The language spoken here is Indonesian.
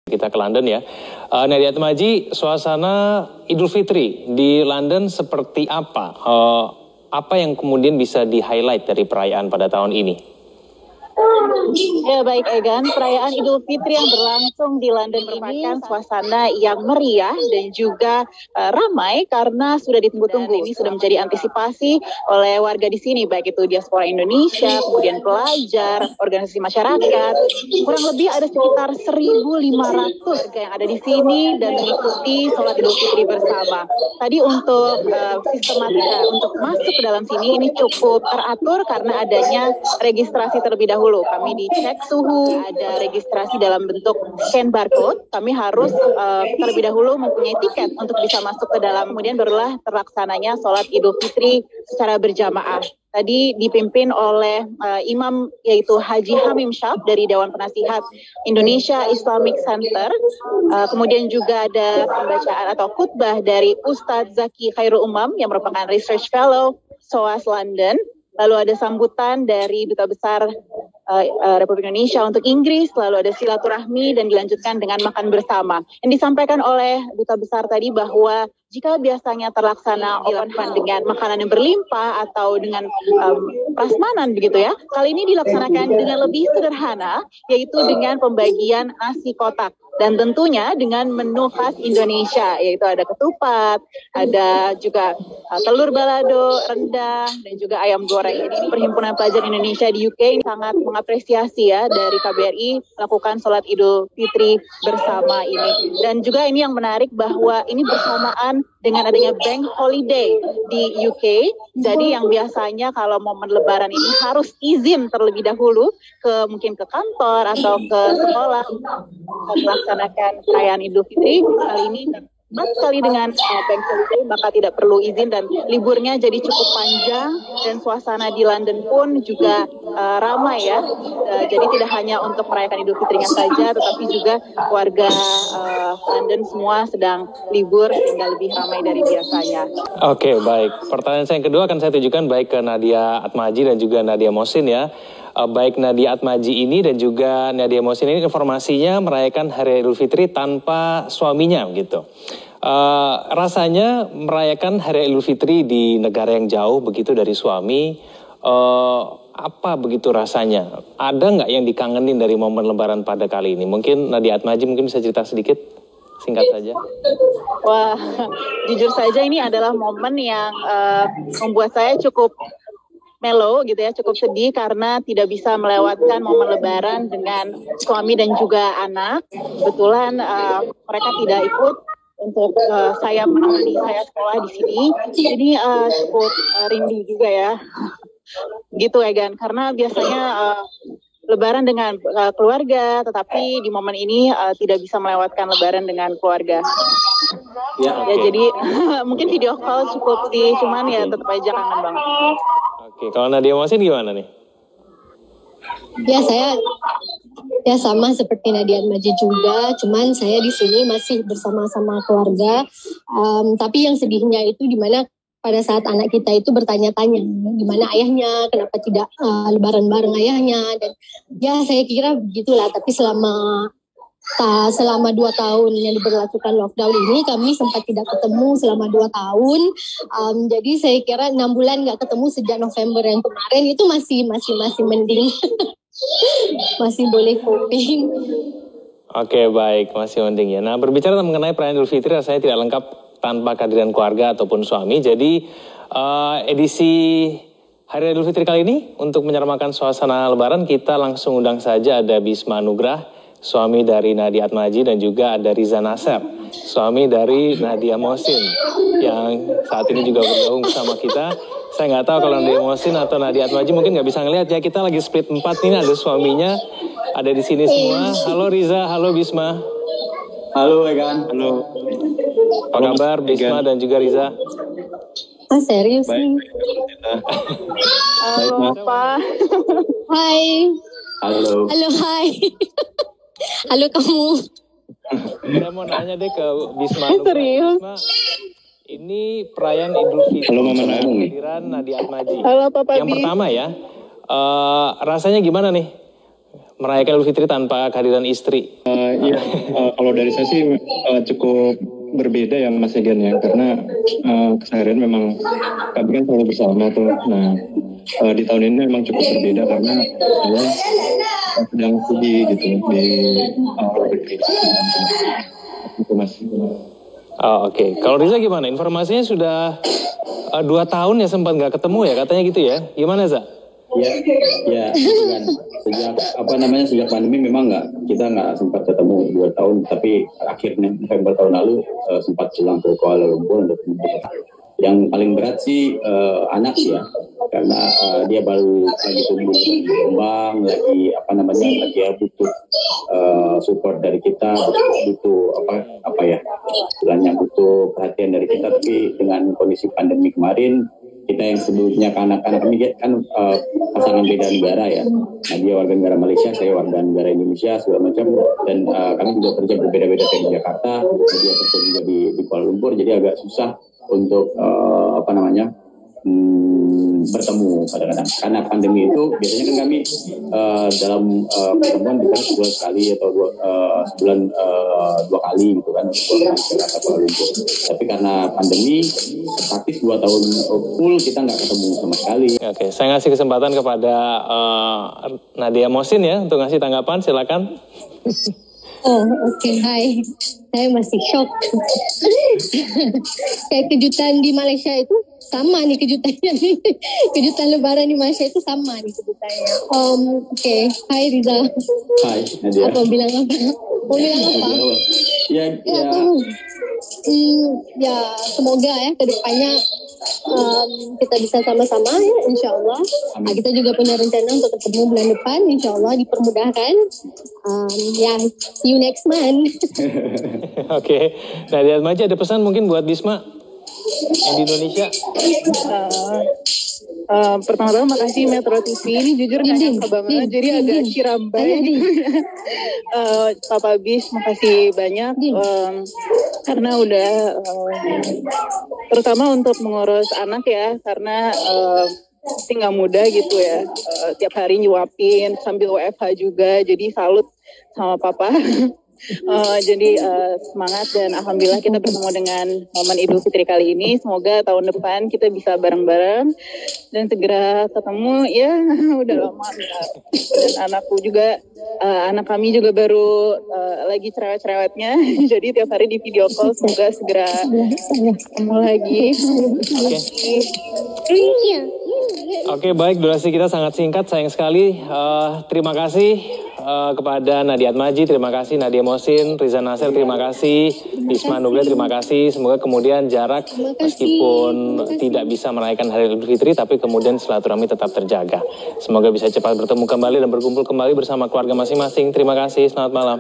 Kita ke London ya. Nadia Atmaji, suasana Idul Fitri di London seperti apa? Apa yang kemudian bisa di-highlight dari perayaan pada tahun ini? Ya baik Egan, perayaan Idul Fitri yang berlangsung di London merupakan suasana yang meriah dan juga ramai karena sudah ditunggu-tunggu. Ini sudah menjadi antisipasi oleh warga di sini, baik itu diaspora Indonesia, kemudian pelajar, organisasi masyarakat. Kurang lebih ada sekitar 1.500 warga yang ada di sini dan mengikuti sholat Idul Fitri bersama. Tadi untuk sistematika untuk masuk ke dalam sini ini cukup teratur karena adanya registrasi terlebih dahulu. Kami dicek suhu, ada registrasi dalam bentuk scan barcode. Kami harus terlebih dahulu mempunyai tiket untuk bisa masuk ke dalam. Kemudian barulah terlaksananya sholat Idul Fitri secara berjamaah. Tadi dipimpin oleh imam yaitu Haji Hamim Syaf dari Dewan Penasihat Indonesia Islamic Center. Kemudian juga ada pembacaan atau khutbah dari Ustadz Zaki Khairul Umam yang merupakan Research Fellow SOAS London. Lalu ada sambutan dari Duta Besar Republik Indonesia untuk Inggris, lalu ada silaturahmi dan dilanjutkan dengan makan bersama. Yang disampaikan oleh Duta Besar tadi bahwa jika biasanya terlaksana open house dengan makanan yang berlimpah atau dengan prasmanan begitu ya, kali ini dilaksanakan dengan lebih sederhana, yaitu dengan pembagian nasi kotak. Dan tentunya dengan menu khas Indonesia, yaitu ada ketupat, ada juga telur balado, rendang, dan juga ayam goreng. Jadi Perhimpunan Pelajar Indonesia di UK sangat mengapresiasi ya dari KBRI melakukan sholat Idul Fitri bersama ini. Dan juga ini yang menarik bahwa ini bersamaan dengan adanya bank holiday di UK. Jadi yang biasanya kalau momen lebaran ini harus izin terlebih dahulu mungkin ke kantor atau ke sekolah melaksanakan perayaan Idul Fitri. Kali ini sekali dengan bank holiday maka tidak perlu izin dan liburnya jadi cukup panjang dan suasana di London pun juga ramai ya. Jadi tidak hanya untuk merayakan Idul Fitrinya saja tetapi juga warga London semua sedang libur sehingga lebih ramai dari biasanya. Oke, baik. Pertanyaan saya yang kedua akan saya tujukan baik ke Nadia Atmaji dan juga Nadia Mohsin ya. Baik Nadia Atmaji ini dan juga Nadia Mohsin ini informasinya merayakan Hari Idul Fitri tanpa suaminya gitu. Rasanya merayakan Hari Idul Fitri di negara yang jauh begitu dari suami, apa begitu rasanya? Ada nggak yang dikangenin dari momen Lebaran pada kali ini? Mungkin Nadia Atmaji mungkin bisa cerita sedikit, singkat saja. Wah, jujur saja ini adalah momen yang membuat saya cukup melo gitu ya, cukup sedih karena tidak bisa melewatkan momen Lebaran dengan suami dan juga anak. Kebetulan mereka tidak ikut untuk saya menemani saya sekolah di sini, jadi cukup rindu juga ya. Gitu Egan, karena biasanya Lebaran dengan keluarga, tetapi di momen ini tidak bisa melewatkan Lebaran dengan keluarga. Ya, jadi mungkin video call cukup sih, cuman ya tetap aja kangen banget. Oke, kalau Nadia Mohsin gimana nih? Ya saya sama seperti Nadia Atmaji juga, cuman saya di sini masih bersama-sama keluarga. Tapi yang sedihnya itu di mana pada saat anak kita itu bertanya-tanya di mana ayahnya, kenapa tidak lebaran bareng ayahnya, dan ya saya kira begitulah. Tapi selama 2 tahun yang diberlakukan lockdown ini kami sempat tidak ketemu selama 2 tahun. Jadi saya kira 6 bulan nggak ketemu sejak November yang kemarin itu masih mending. Masih boleh coping. Oke, baik, masih mending ya. Nah, berbicara mengenai perayaan Idul Fitri rasanya tidak lengkap tanpa kehadiran keluarga ataupun suami. Jadi edisi Hari Idul Fitri kali ini untuk menyermakan suasana Lebaran kita langsung undang saja ada Bisma Nugrah, suami dari Nadia Atmaji, dan juga ada Riza Nasser, suami dari Nadia Mohsin yang saat ini juga bergabung bersama kita. Saya nggak tahu kalau Nadia Mohsin atau Nadia Atmaji mungkin nggak bisa ngelihat ya, kita lagi split 4 ini, ada suaminya ada di sini semua. Halo Riza, halo Bisma. Halo Egan. Halo. Apa kabar Bisma dan juga Riza? Serius nih. Halo Pak. Hai. Halo. Halo hai. Halo kamu. Saya mau nanya deh ke Bisma. Serius? Bisma, ini perayaan Idul Fitri. Halo Mama Nung. Kehadiran Nadia Atmaji. Halo Papa Yang pertama ya, rasanya gimana nih merayakan Idul Fitri tanpa kehadiran istri? Iya, kalau dari saya sih cukup berbeda ya Mas Egan ya, karena keseharian memang kami kan selalu bersama tuh. Nah, di tahun ini memang cukup berbeda karena saya sedang studi gitu di luar negeri. Itu Mas. Oh, oke. Kalau Riza gimana? Informasinya sudah 2 tahun ya sempat nggak ketemu ya, katanya gitu ya. Gimana, Za? Ya, kan. Sejak pandemi memang kita nggak sempat ketemu 2 tahun, tapi akhirnya November tahun lalu sempat pulang ke Kuala Lumpur untuk yang paling berat sih anak sih ya, karena dia baru lagi tumbuh kembang, lagi butuh support dari kita, butuh butuh perhatian dari kita. Tapi dengan kondisi pandemi kemarin, kita yang sebelumnya anak-anak ini kan pasangan beda negara ya. Nah, dia warga negara Malaysia, saya warga negara Indonesia segala macam, dan kami juga kerja berbeda-beda di Jakarta, dia kerja juga di Kuala Lumpur, jadi agak susah untuk bertemu kadang-kadang. Karena pandemi itu biasanya kan kami dalam pertemuan bisa sebulan sekali atau sebulan 2 kali gitu kan, Jakarta Kuala Lumpur. Tapi karena pandemi praktis 2 tahun full kita nggak ketemu sama sekali. Oke, saya ngasih kesempatan kepada Nadia Mohsin ya untuk ngasih tanggapan, silakan. Oke. Hai. Saya masih shock. Kayak kejutan di Malaysia itu sama nih kejutannya nih. Kejutan Lebaran di Malaysia itu sama nih kejutannya. Oke. Hai Riza. Hai Nadia. Mau bilang apa? Ya semoga ya kedepannya kita bisa sama-sama ya, insya Allah. Kita juga punya rencana untuk ketemu bulan depan, insya Allah dipermudahkan. See you next month. Oke. Nah, di Atmaja ada pesan mungkin buat Bisma yang di Indonesia. Pertama-tama makasih Metro TV, ini jujur gak nyangka banget, jadi agak cirambai. Papa Bis, makasih banyak karena udah terutama untuk mengurus anak ya, karena pasti nggak mudah gitu ya, tiap hari nyuapin sambil WFH juga, jadi salut sama Papa. Jadi semangat dan alhamdulillah kita bertemu dengan momen Idul Fitri kali ini. Semoga tahun depan kita bisa bareng-bareng dan segera ketemu ya. Udah lama dan anakku juga, anak kami juga baru lagi cerewet-cerewetnya. Jadi tiap hari di video call, semoga segera ketemu lagi. Oke, baik, durasi kita sangat singkat, sayang sekali. Terima kasih kepada Nadia Atmaji, terima kasih Nadia Mohsin, Riza Nasir, terima kasih Bisma Nuglia, terima kasih. Semoga kemudian jarak meskipun tidak bisa merayakan Hari Idul Fitri, tapi kemudian silaturahmi tetap terjaga. Semoga bisa cepat bertemu kembali dan berkumpul kembali bersama keluarga masing-masing. Terima kasih, selamat malam.